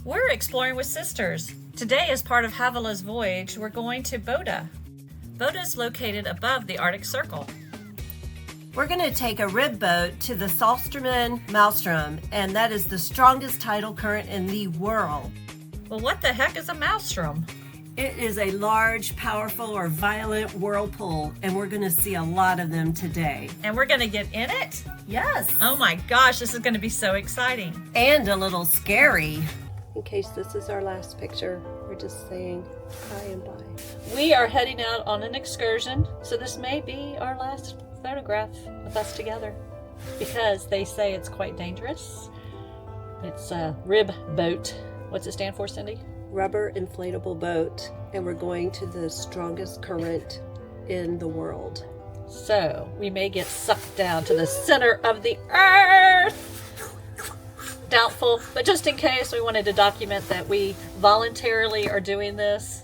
We're exploring with sisters. Today, as part of Havila's voyage, we're going to Bodo. Bodo is located above the Arctic Circle. We're going to take a rib boat to the Saltstraumen Maelstrom, and that is the strongest tidal current in the world. Well, what the heck is a maelstrom? It is a large, powerful, or violent whirlpool, and we're going to see a lot of them today. And we're going to get in it? Yes. Oh my gosh, this is going to be so exciting. And a little scary. In case this is our last picture, we're just saying hi and bye. We are heading out on an excursion, so this may be our last photograph of us together because they say it's quite dangerous. It's a RIB boat. What's it stand for, Cindy? Rubber inflatable boat, and we're going to the strongest current in the world. So we may get sucked down to the center of the earth. Doubtful, but just in case, we wanted to document that we voluntarily are doing this.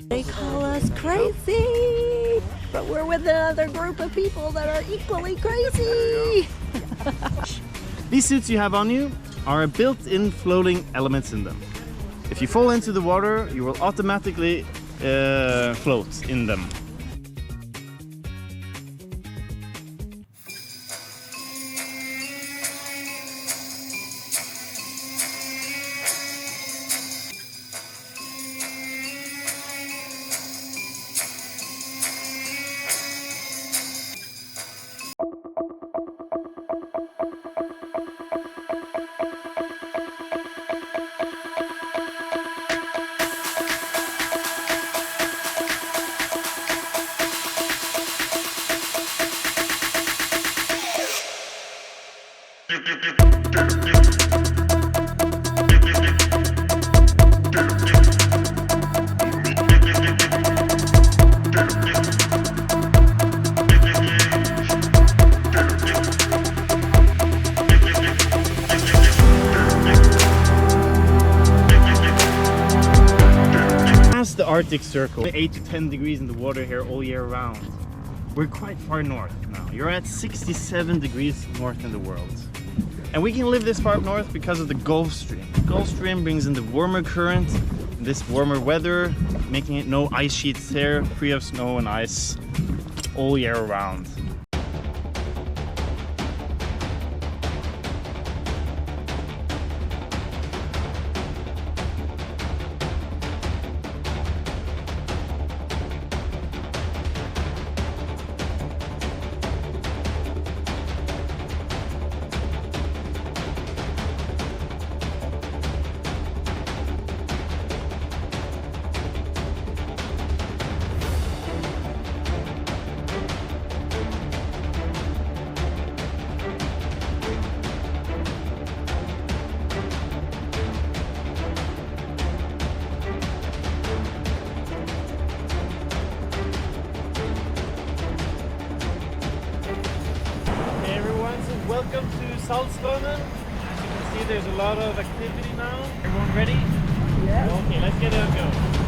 They call us crazy, but we're with another group of people that are equally crazy. These suits you have on you are built-in floating elements in them. If you fall into the water, you will automatically float in them. The Arctic Circle, 8 to 10 degrees in the water here all year round. We're quite far north now. You're at 67 degrees north in the world. And we can live this far up north because of the Gulf Stream. The Gulf Stream brings in the warmer current, this warmer weather, making it no ice sheets here, free of snow and ice all year round. see there's a lot of activity now. Everyone ready? Yeah. Okay, let's get it and go.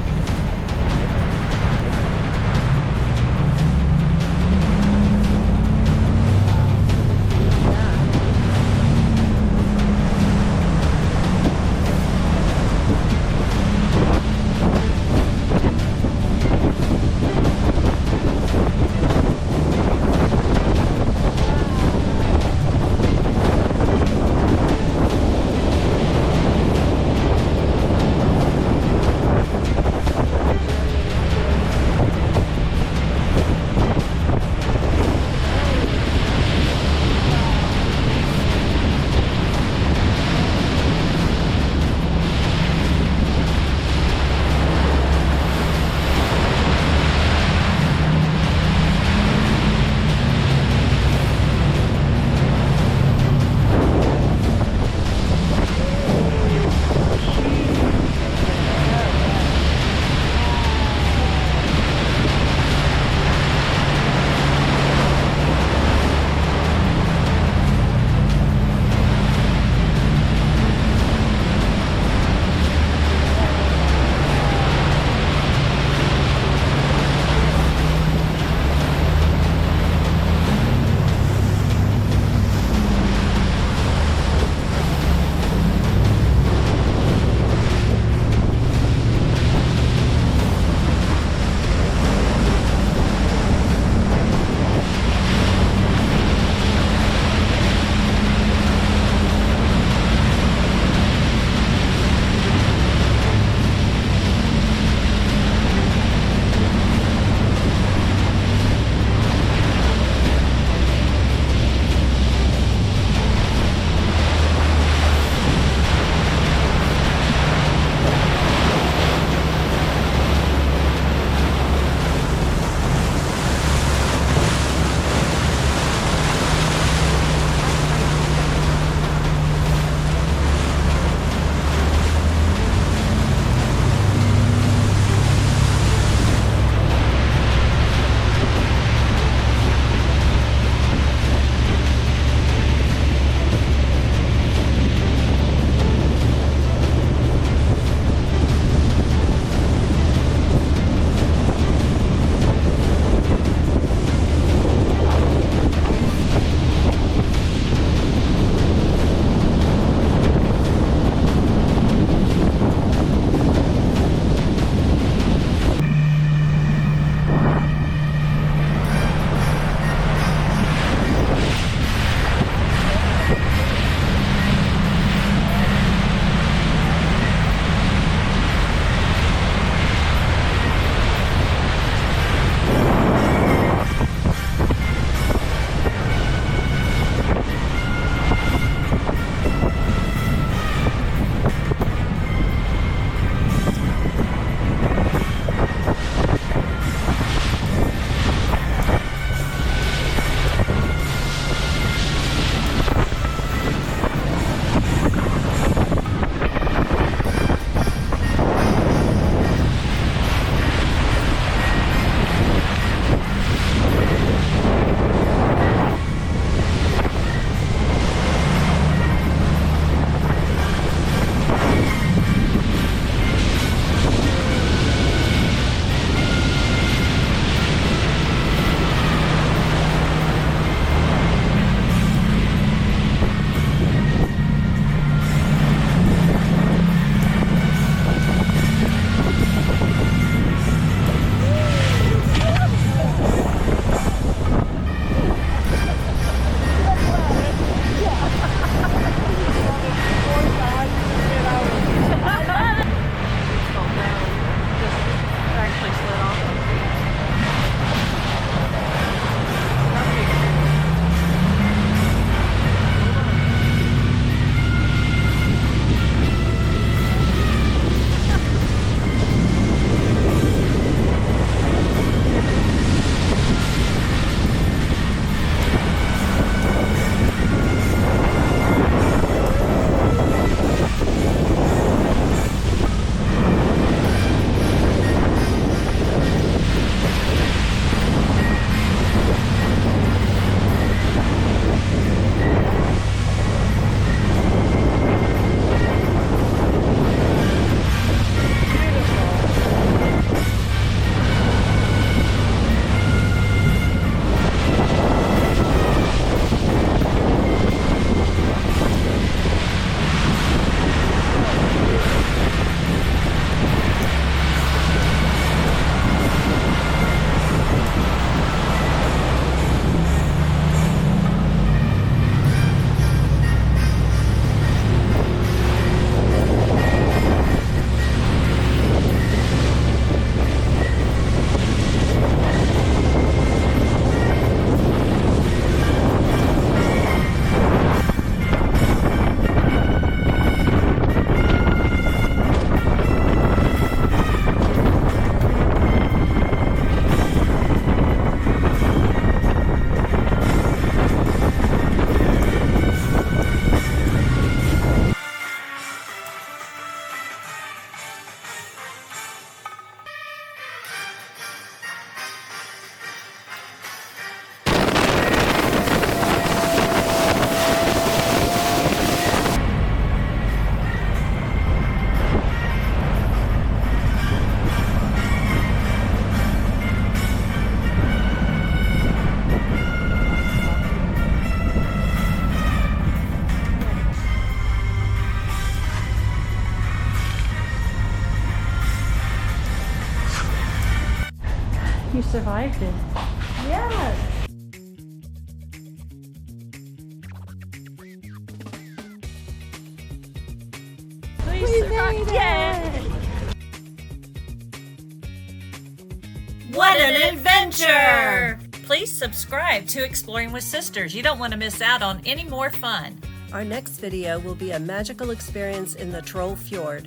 survived it. Yes. We survived. Yay! What an adventure! Please subscribe to Exploring with Sisters. You don't want to miss out on any more fun. Our next video will be a magical experience in the Troll Fjord.